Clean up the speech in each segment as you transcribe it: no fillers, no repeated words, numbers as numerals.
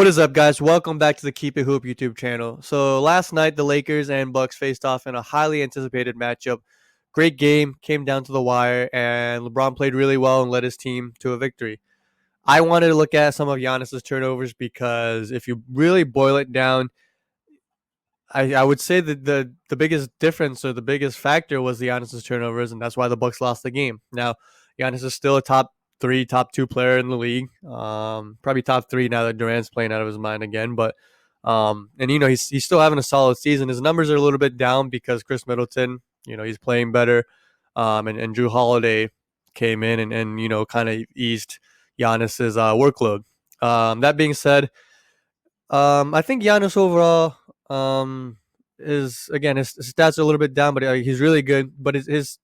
What is up, guys? Welcome back to the Keep It Hoop YouTube channel. So last night, the Lakers and Bucks faced off in a highly anticipated matchup. Great game, came down to the wire, and LeBron played really well and led his team to a victory. I wanted to look at some of Giannis's turnovers because if you really boil it down, I would say that the biggest difference or the biggest factor was the Giannis's turnovers, and that's why the Bucks lost the game. Now, Giannis is still a top three, top two player in the league. Probably top three now that Durant's playing out of his mind again. But and he's still having a solid season. His numbers are a little bit down because Chris Middleton, he's playing better. And Drew Holiday came in and kind of eased Giannis's workload. That being said, I think Giannis overall is again his stats are a little bit down, but he's really good. But his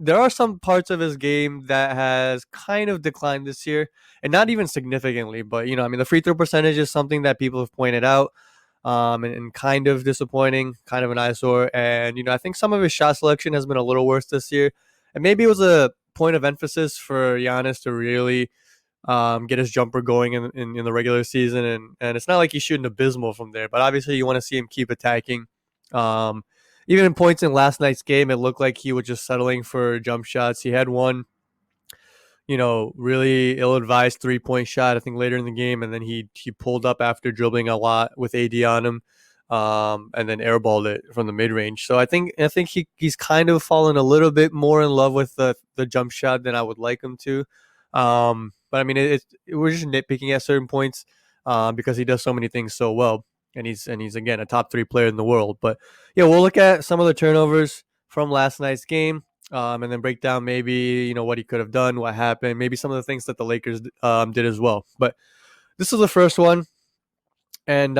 there are some parts of his game that has kind of declined this year, and not even significantly. But the free throw percentage is something that people have pointed out, and kind of disappointing, kind of an eyesore. And I think some of his shot selection has been a little worse this year, and maybe it was a point of emphasis for Giannis to really get his jumper going in the regular season. And it's not like he's shooting abysmal from there, but obviously you want to see him keep attacking. Um, Even in points in last night's game, it looked like he was just settling for jump shots. He had one, really ill-advised three-point shot, I think, later in the game, and then he pulled up after dribbling a lot with AD on him, and then airballed it from the mid-range. So I think he's kind of fallen a little bit more in love with the jump shot than I would like him to. But I mean, we're just nitpicking at certain points because he does so many things so well, and he's again a top three player in the world. But yeah, we'll look at some of the turnovers from last night's game, and then break down maybe what he could have done, what happened, maybe some of the things that the Lakers did as well. But this is the first one, and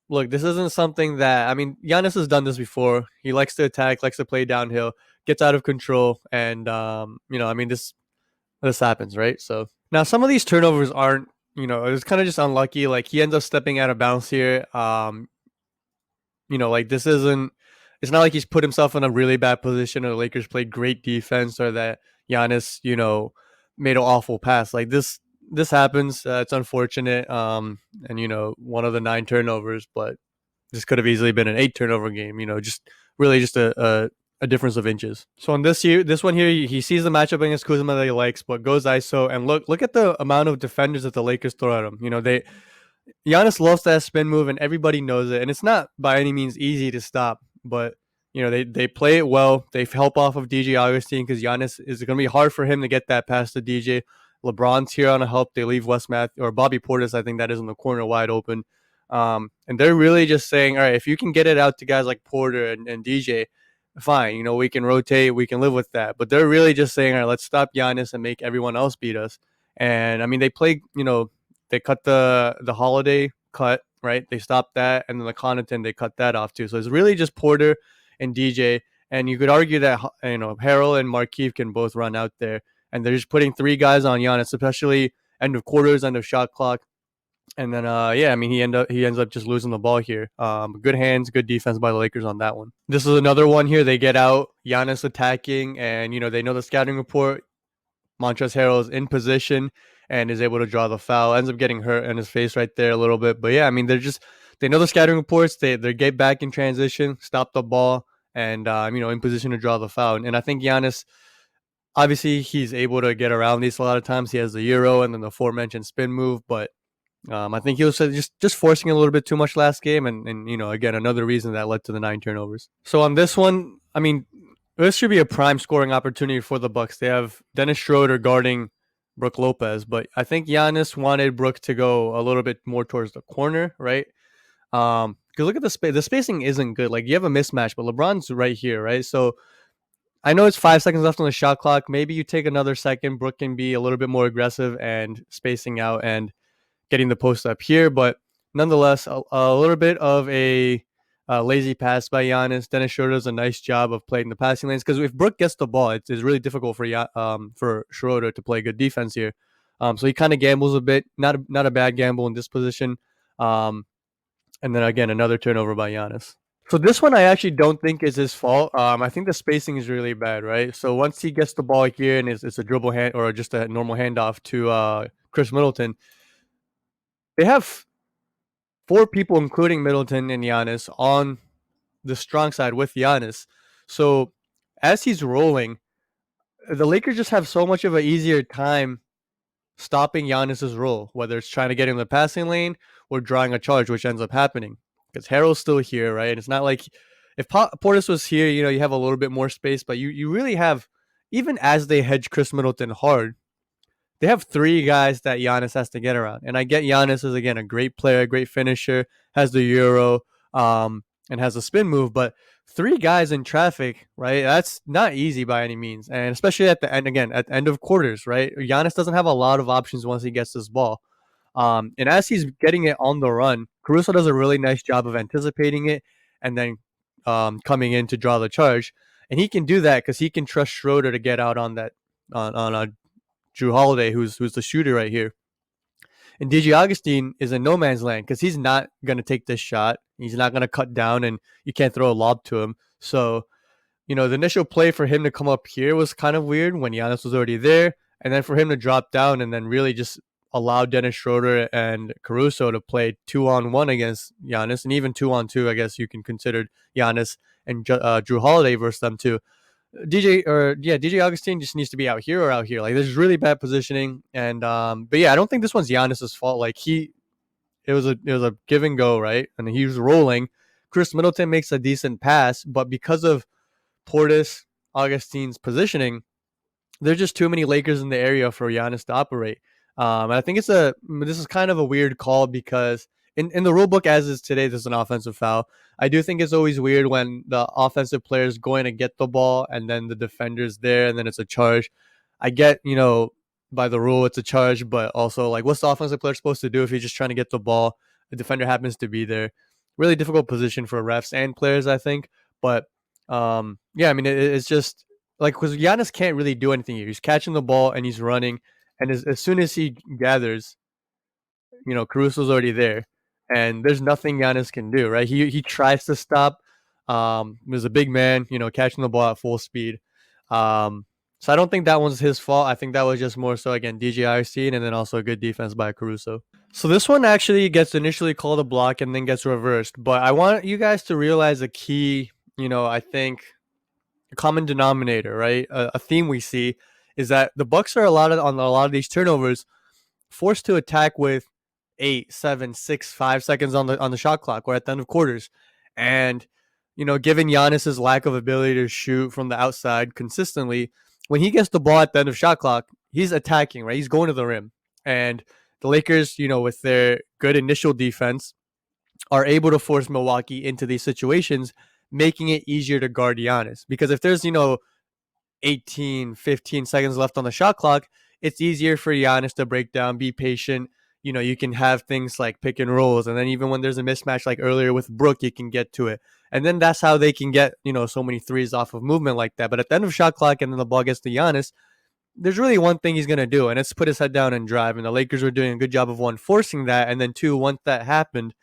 look, this isn't something that Giannis has done this before. He likes to attack, likes to play downhill, gets out of control, and this happens, right? So now some of these turnovers aren't, it's kind of just unlucky. Like he ends up stepping out of bounds here. Like this isn't. It's not like he's put himself in a really bad position, or the Lakers played great defense, or that Giannis, made an awful pass. Like this happens. It's unfortunate. And one of the 9 turnovers, but this could have easily been an 8 turnover game. Just really just a difference of inches. So on this one here, he sees the matchup against Kuzma that he likes, but goes ISO, and look at the amount of defenders that the Lakers throw at him. Giannis loves that spin move, and everybody knows it, and it's not by any means easy to stop. But they play it well. They help off of DJ Augustine because Giannis is going to be hard for him to get that past the DJ. LeBron's here on a help. They leave Wes Matthews or Bobby Portis, I think that is in the corner, wide open. And they're really just saying, all right, if you can get it out to guys like Porter and DJ, fine. We can rotate. We can live with that. But they're really just saying, all right, let's stop Giannis and make everyone else beat us. And they play, they cut the Holiday cut, right? They stopped that. And then the Connaughton, they cut that off too. So it's really just Porter and DJ. And you could argue that, Harrell and Markieff can both run out there. And they're just putting 3 guys on Giannis, especially end of quarters, end of shot clock. And then, he ends up just losing the ball here. Good hands, good defense by the Lakers on that one. This is another one here. They get out, Giannis attacking, and they know the scouting report. Montrezl Harrell is in position and is able to draw the foul. Ends up getting hurt in his face right there a little bit. But yeah, they know the scouting reports. They get back in transition, stop the ball, and in position to draw the foul. And I think Giannis, obviously, he's able to get around these a lot of times. He has the Euro and then the aforementioned spin move, but I think he was just forcing a little bit too much last game, and again, another reason that led to the 9 turnovers. So on this one, this should be a prime scoring opportunity for the Bucks. They have Dennis Schroeder guarding Brook Lopez, but I think Giannis wanted Brook to go a little bit more towards the corner, right? Because look at the space. The spacing isn't good. Like you have a mismatch, but LeBron's right here, right? So I know it's 5 seconds left on the shot clock. Maybe you take another second. Brook can be a little bit more aggressive and spacing out and getting the post up here, but nonetheless, a little bit of a lazy pass by Giannis. Dennis Schroeder does a nice job of playing the passing lanes because if Brook gets the ball, it's really difficult for Schroeder to play good defense here. So he kind of gambles a bit, not a bad gamble in this position. And then again, another turnover by Giannis. So this one I actually don't think is his fault. I think the spacing is really bad, right? So once he gets the ball here and it's a dribble hand or just a normal handoff to Chris Middleton, they have four people, including Middleton and Giannis, on the strong side with Giannis. So as he's rolling, the Lakers just have so much of an easier time stopping Giannis's roll, whether it's trying to get in the passing lane or drawing a charge, which ends up happening because Harrell's still here, right? And it's not like if Portis was here, you have a little bit more space, but you really have, even as they hedge Chris Middleton hard, they have three guys that Giannis has to get around. And I get Giannis is, again, a great player, a great finisher, has the Euro, and has a spin move, but three guys in traffic, right? That's not easy by any means. And especially at the end, again, at the end of quarters, right? Giannis doesn't have a lot of options once he gets this ball. And as he's getting it on the run, Caruso does a really nice job of anticipating it and then coming in to draw the charge. And he can do that because he can trust Schroeder to get out on that on Drew Holiday, who's the shooter right here. And DJ Augustine is in no man's land because he's not going to take this shot. He's not going to cut down, and you can't throw a lob to him. So, the initial play for him to come up here was kind of weird when Giannis was already there. And then for him to drop down and then really just allow Dennis Schroeder and Caruso to play 2-on-1 against Giannis, and even 2-on-2, I guess you can consider Giannis and Drew Holiday versus them too. DJ Augustine just needs to be out here or out here. Like, there's really bad positioning, and but yeah, I don't think this one's Giannis's fault. Like, it was a give and go, right? And he was rolling. Chris Middleton makes a decent pass, but because of Portis Augustine's positioning, there's just too many Lakers in the area for Giannis to operate. And I think this is kind of a weird call because in the rule book as is today, this is an offensive foul. I do think it's always weird when the offensive player is going to get the ball and then the defender's there and then it's a charge. I get, by the rule it's a charge, but also, like, what's the offensive player supposed to do if he's just trying to get the ball? The defender happens to be there. Really difficult position for refs and players, I think. But yeah, I mean, it's just like, because Giannis can't really do anything here. He's catching the ball and he's running, and as soon as he gathers, Caruso's already there, and there's nothing Giannis can do, right? He tries to stop. There's a big man, catching the ball at full speed. So I don't think that one's his fault. I think that was just more so, again, DJIC, and then also a good defense by Caruso. So this one actually gets initially called a block and then gets reversed. But I want you guys to realize a key, I think, common denominator, right? A theme we see is that the Bucks are on a lot of these turnovers forced to attack with 8, 7, 6, 5 seconds on the shot clock or at the end of quarters. And, given Giannis's lack of ability to shoot from the outside consistently, when he gets the ball at the end of shot clock, he's attacking, right? He's going to the rim. And the Lakers, with their good initial defense, are able to force Milwaukee into these situations, making it easier to guard Giannis. Because if there's, 18, 15 seconds left on the shot clock, it's easier for Giannis to break down, be patient. You can have things like pick and rolls. And then even when there's a mismatch like earlier with Brook, you can get to it. And then that's how they can get, so many threes off of movement like that. But at the end of shot clock and then the ball gets to Giannis, there's really one thing he's going to do, and it's put his head down and drive. And the Lakers were doing a good job of, one, forcing that. And then two, once that happened,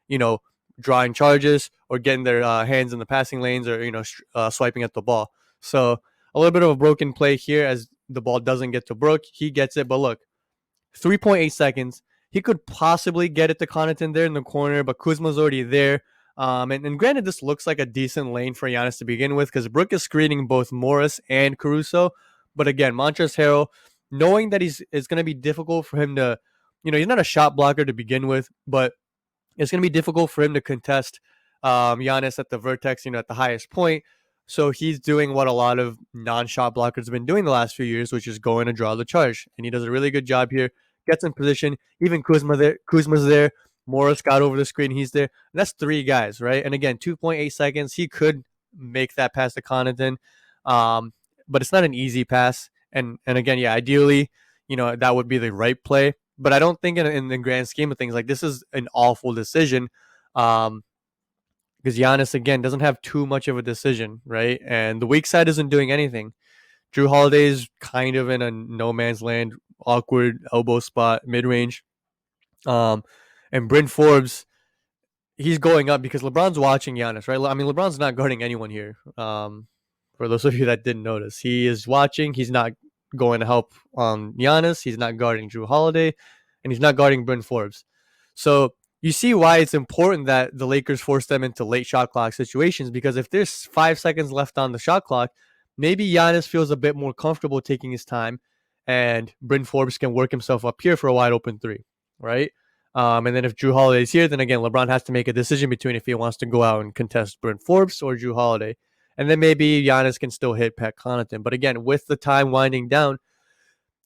you know, drawing charges or getting their hands in the passing lanes or, swiping at the ball. So a little bit of a broken play here as the ball doesn't get to Brook. He gets it, but look, 3.8 seconds. He could possibly get it to Connaughton there in the corner, but Kuzma's already there. And granted, this looks like a decent lane for Giannis to begin with because Brook is screening both Morris and Caruso. But again, Montrezl Harrell, knowing that it's going to be difficult for him to, he's not a shot blocker to begin with, but it's going to be difficult for him to contest Giannis at the vertex, at the highest point. So he's doing what a lot of non-shot blockers have been doing the last few years, which is going to draw the charge. And he does a really good job here. Gets in position. Even Kuzma's there. Morris got over the screen. He's there. And that's three guys, right? And again, 2.8 seconds. He could make that pass to Connaughton. But it's not an easy pass. And again, yeah, ideally, that would be the right play. But I don't think in the grand scheme of things, like, this is an awful decision. Because Giannis, again, doesn't have too much of a decision, right? And the weak side isn't doing anything. Drew Holiday is kind of in a no man's land, awkward elbow spot, mid-range. And Bryn Forbes, he's going up because LeBron's watching Giannis, right? I mean, LeBron's not guarding anyone here. For those of you that didn't notice, he is watching. He's not going to help Giannis. He's not guarding Drew Holiday, and he's not guarding Bryn Forbes. So you see why it's important that the Lakers force them into late shot clock situations, because if there's 5 seconds left on the shot clock, maybe Giannis feels a bit more comfortable taking his time, and Bryn Forbes can work himself up here for a wide open three, right? And then if Drew Holiday's here, then again LeBron has to make a decision between if he wants to go out and contest Bryn Forbes or Drew Holiday, and then maybe Giannis can still hit Pat Connaughton. But again, with the time winding down,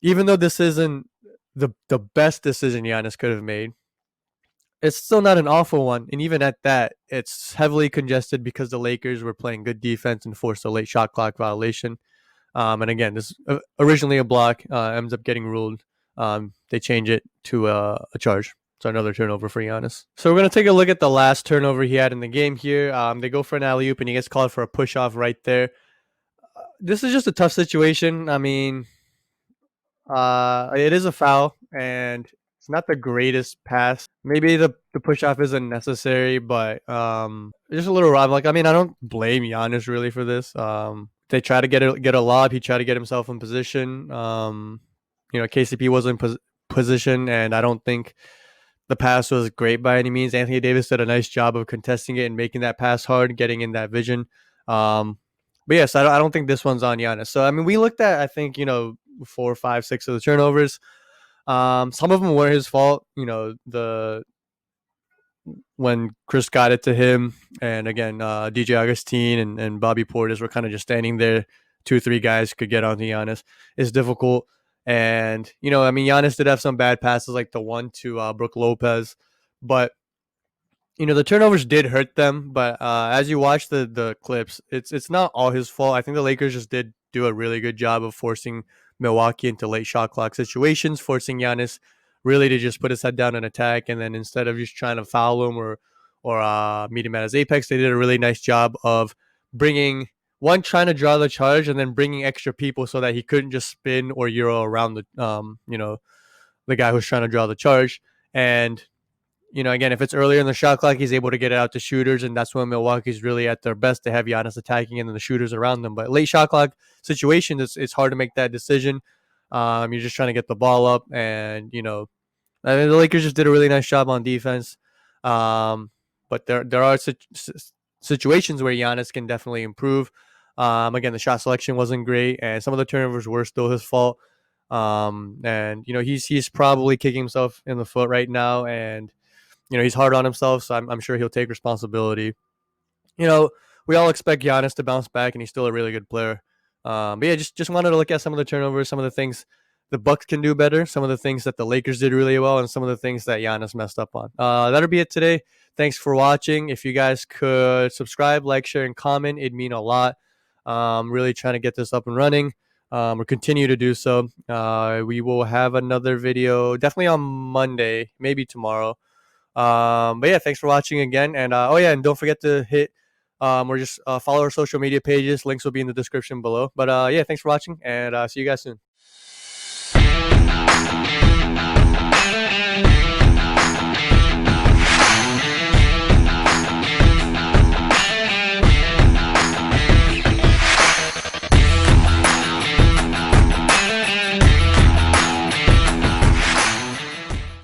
even though this isn't the best decision Giannis could have made, it's still not an awful one. And even at that, it's heavily congested because the Lakers were playing good defense and forced a late shot clock violation. And again, this originally a block, ends up getting ruled. They change it to a charge. So another turnover for Giannis. So we're going to take a look at the last turnover he had in the game here. They go for an alley-oop, and he gets called for a push-off right there. This is just a tough situation. I mean, it is a foul, and it's not the greatest pass. Maybe the push off isn't necessary, but just a little rough. Like, I mean, I don't blame Giannis really for this. They try to get a lob. He tried to get himself in position. KCP wasn't in position, and I don't think the pass was great by any means. Anthony Davis did a nice job of contesting it and making that pass hard, getting in that vision. But yes, I don't think this one's on Giannis. So I mean, we looked at, I think, 4, 5, 6 of the turnovers. Some of them were his fault. The when Chris got it to him, and again, DJ Augustine and Bobby Portis were kind of just standing there. 2 or 3 guys could get onto Giannis. It's difficult. And, I mean, Giannis did have some bad passes, like the one to Brook Lopez. But, the turnovers did hurt them. But as you watch the clips, it's not all his fault. I think the Lakers just did do a really good job of forcing Milwaukee into late shot clock situations, forcing Giannis really to just put his head down and attack. And then instead of just trying to foul him or meet him at his apex, they did a really nice job of trying to draw the charge, and then bringing extra people so that he couldn't just spin or euro around the guy who's trying to draw the charge. And again, if it's earlier in the shot clock, he's able to get it out to shooters, and that's when Milwaukee's really at their best. They have Giannis attacking, and then the shooters around them. But late shot clock situations, it's hard to make that decision. You're just trying to get the ball up, and I mean, the Lakers just did a really nice job on defense. But there are situations where Giannis can definitely improve. Again, the shot selection wasn't great, and some of the turnovers were still his fault. And he's probably kicking himself in the foot right now, and he's hard on himself, so I'm sure he'll take responsibility. We all expect Giannis to bounce back, and he's still a really good player. But yeah, just wanted to look at some of the turnovers, some of the things the Bucks can do better, some of the things that the Lakers did really well, and some of the things that Giannis messed up on. That'll be it today. Thanks for watching. If you guys could subscribe, like, share, and comment, it'd mean a lot. Really trying to get this up and running. Or continue to do so. We will have another video definitely on Monday, maybe tomorrow. But yeah, thanks for watching again. And and don't forget to hit or just follow our social media pages. Links will be in the description below. But yeah, thanks for watching, and see you guys soon.